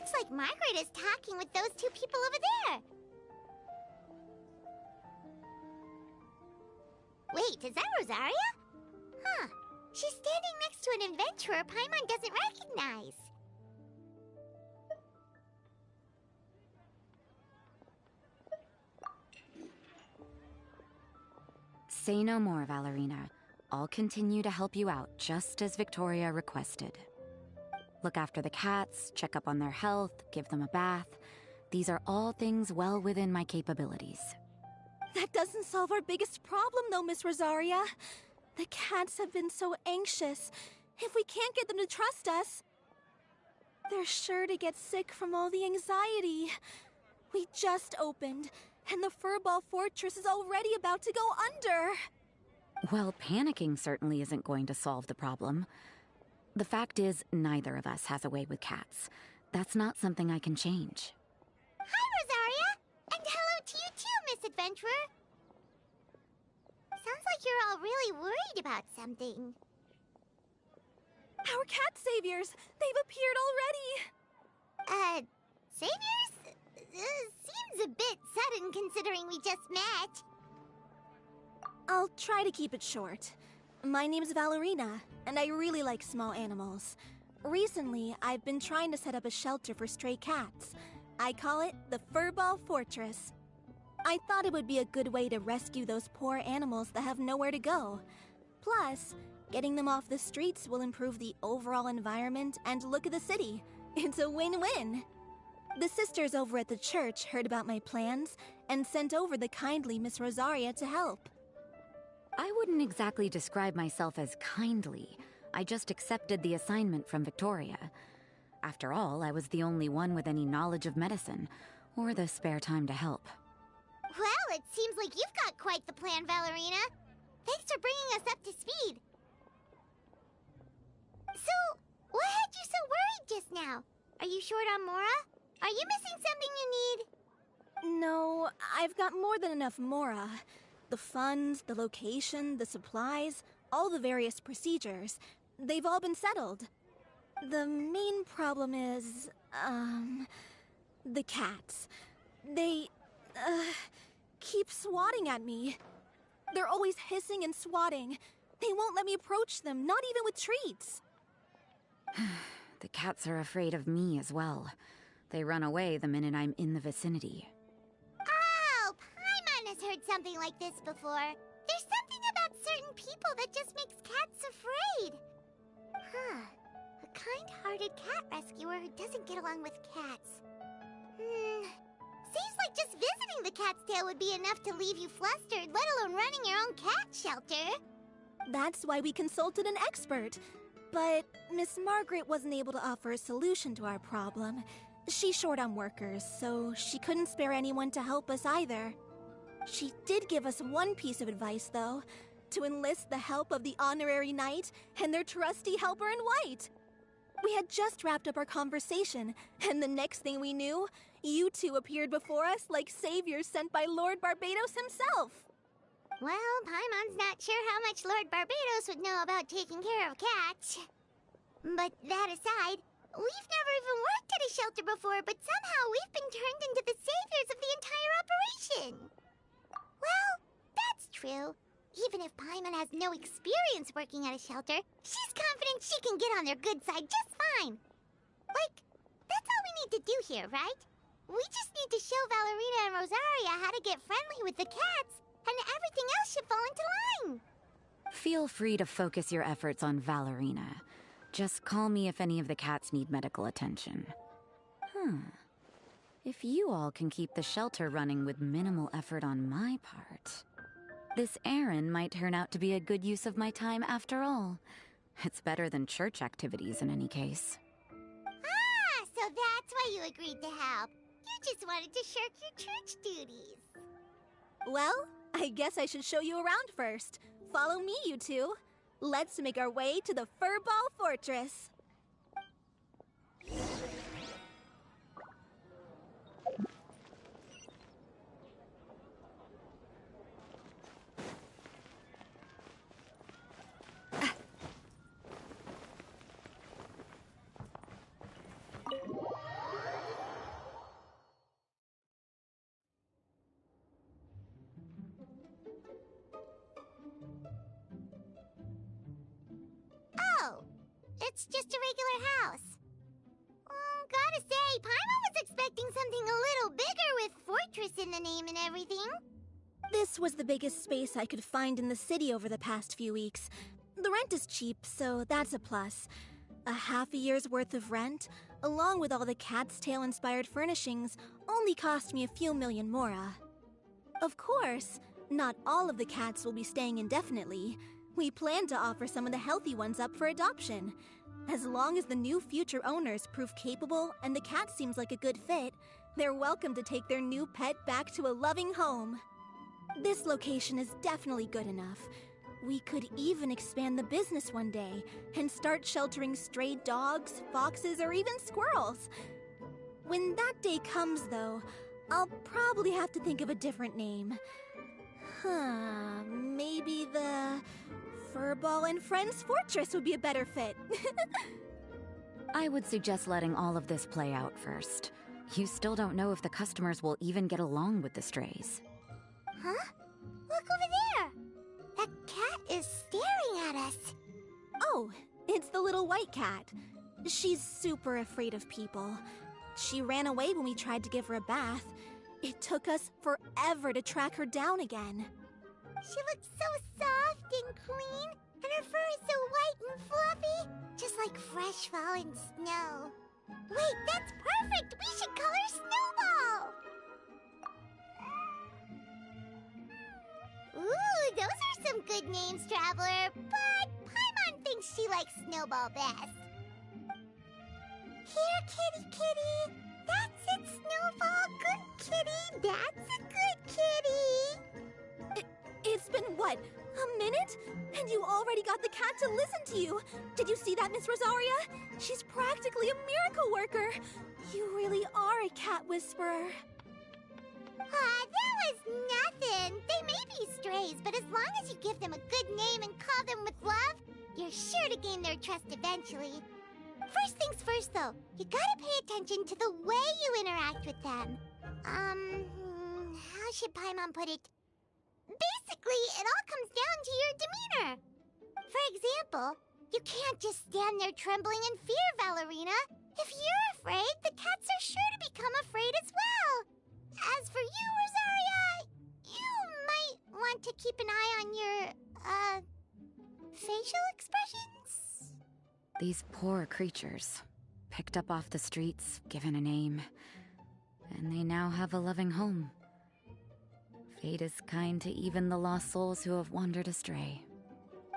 Looks like Margaret is talking with those two people over there. Wait, is that Rosaria? Huh. She's standing next to an adventurer Paimon doesn't recognize. Say no more, Valerina. I'll continue to help you out, just as Victoria requested. Look after the cats, check up on their health, give them a bath. These are all things well within my capabilities. That doesn't solve our biggest problem, though, Miss Rosaria. The cats have been so anxious. If we can't get them to trust us, they're sure to get sick from all the anxiety. We just opened, and the Furball Fortress is already about to go under. Well, panicking certainly isn't going to solve the problem. The fact is, neither of us has a way with cats. That's not something I can change. Hi, Rosaria! And hello to you too, Miss Adventurer! Sounds like you're all really worried about something. Our cat saviors! They've appeared already! Saviors? Seems a bit sudden considering we just met. I'll try to keep it short. My name's Valerina, and I really like small animals. Recently, I've been trying to set up a shelter for stray cats. I call it the Furball Fortress. I thought it would be a good way to rescue those poor animals that have nowhere to go. Plus, getting them off the streets will improve the overall environment and look of the city. It's a win-win. The sisters over at the church heard about my plans and sent over the kindly Miss Rosaria to help. I wouldn't exactly describe myself as kindly. I just accepted the assignment from Victoria. After all, I was the only one with any knowledge of medicine, or the spare time to help. Well, it seems like you've got quite the plan, Valerina. Thanks for bringing us up to speed. So, what had you so worried just now? Are you short on Mora? Are you missing something you need? No, I've got more than enough Mora. The funds, the location, the supplies, all the various procedures. They've all been settled. The main problem is, the cats. They, keep swatting at me. They're always hissing and swatting. They won't let me approach them, not even with treats. The cats are afraid of me as well. They run away the minute I'm in the vicinity. Oh, Paimon has heard something like this before. There's something about certain people that just makes cats afraid. Huh. A kind-hearted cat rescuer who doesn't get along with cats. Seems like just visiting the cat's tail would be enough to leave you flustered, let alone running your own cat shelter. That's why we consulted an expert. But Miss Margaret wasn't able to offer a solution to our problem. She's short on workers, so she couldn't spare anyone to help us either. She did give us one piece of advice, though, to enlist the help of the Honorary Knight and their trusty helper in white. We had just wrapped up our conversation, and the next thing we knew, you two appeared before us like saviors sent by Lord Barbatos himself. Well, Paimon's not sure how much Lord Barbatos would know about taking care of cats. But that aside, we've never even worked at a shelter before, but somehow we've been turned into the saviors of the entire operation. Well, that's true. Even if Paimon has no experience working at a shelter, she's confident she can get on their good side just fine. Like, that's all we need to do here, right? We just need to show Valerina and Rosaria how to get friendly with the cats, and everything else should fall into line. Feel free to focus your efforts on Valerina. Just call me if any of the cats need medical attention. If you all can keep the shelter running with minimal effort on my part, this errand might turn out to be a good use of my time after all. It's better than church activities in any case. Ah, so that's why you agreed to help. You just wanted to shirk your church duties. Well, I guess I should show you around first. Follow me, you two. Let's make our way to the Furball Fortress. regular house. Gotta say, Paimon was expecting something a little bigger with Fortress in the name and everything. This was the biggest space I could find in the city over the past few weeks. The rent is cheap, so that's a plus. A half a year's worth of rent, along with all the Cat's Tail-inspired furnishings, only cost me a few million mora. Of course, not all of the cats will be staying indefinitely. We plan to offer some of the healthy ones up for adoption. As long as the new future owners prove capable and the cat seems like a good fit, they're welcome to take their new pet back to a loving home. This location is definitely good enough. We could even expand the business one day and start sheltering stray dogs, foxes, or even squirrels. When that day comes, though, I'll probably have to think of a different name. Maybe the Furball and Friends Fortress would be a better fit. I would suggest letting all of this play out first. You still don't know if the customers will even get along with the strays. Huh? Look over there! That cat is staring at us. Oh, it's the little white cat. She's super afraid of people. She ran away when we tried to give her a bath. It took us forever to track her down again. She looks so soft and clean, and her fur is so white and fluffy, just like fresh fallen snow. Wait, that's perfect! We should call her Snowball! Ooh, those are some good names, Traveler, but Paimon thinks she likes Snowball best. Here, kitty kitty! That's it, Snowball! Good kitty! That's a good kitty! It's been, what, a minute? And you already got the cat to listen to you! Did you see that, Miss Rosaria? She's practically a miracle worker! You really are a cat whisperer. That was nothing! They may be strays, but as long as you give them a good name and call them with love, you're sure to gain their trust eventually. First things first, though, you gotta pay attention to the way you interact with them. How should Paimon put it? Basically, it all comes down to your demeanor. For example, you can't just stand there trembling in fear, Valerina. If you're afraid, the cats are sure to become afraid as well. As for you, Rosaria, you might want to keep an eye on your, facial expressions. These poor creatures, picked up off the streets, given a name, and they now have a loving home. Fate is kind to even the lost souls who have wandered astray.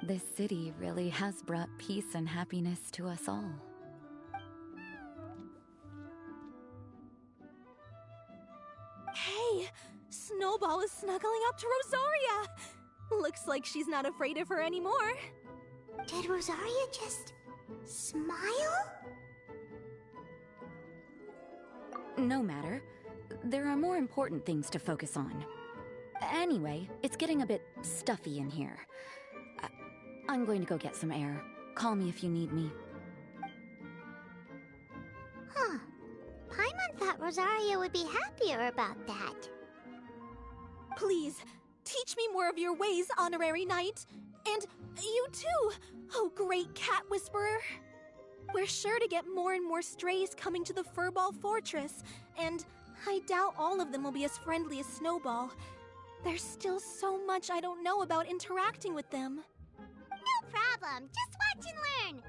This city really has brought peace and happiness to us all. Hey, Snowball is snuggling up to Rosaria! Looks like she's not afraid of her anymore. Did Rosaria just smile? No matter. There are more important things to focus on. Anyway, it's getting a bit stuffy in here. I'm going to go get some air. Call me if you need me. Huh. Paimon thought Rosaria would be happier about that. Please, teach me more of your ways, Honorary Knight. And you too, oh great cat whisperer. We're sure to get more and more strays coming to the Furball Fortress, and I doubt all of them will be as friendly as Snowball. There's still so much I don't know about interacting with them. No problem. Just watch and learn.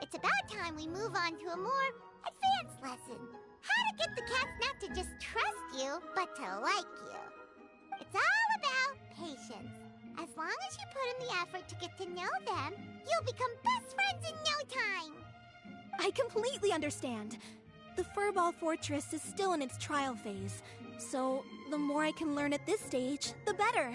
It's about time we move on to a more advanced lesson. How to get the cats not to just trust you, but to like you. It's all about patience. As long as you put in the effort to get to know them, you'll become best friends in no time. I completely understand. The Furball Fortress is still in its trial phase, so the more I can learn at this stage, the better.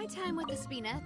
my time with the Spina.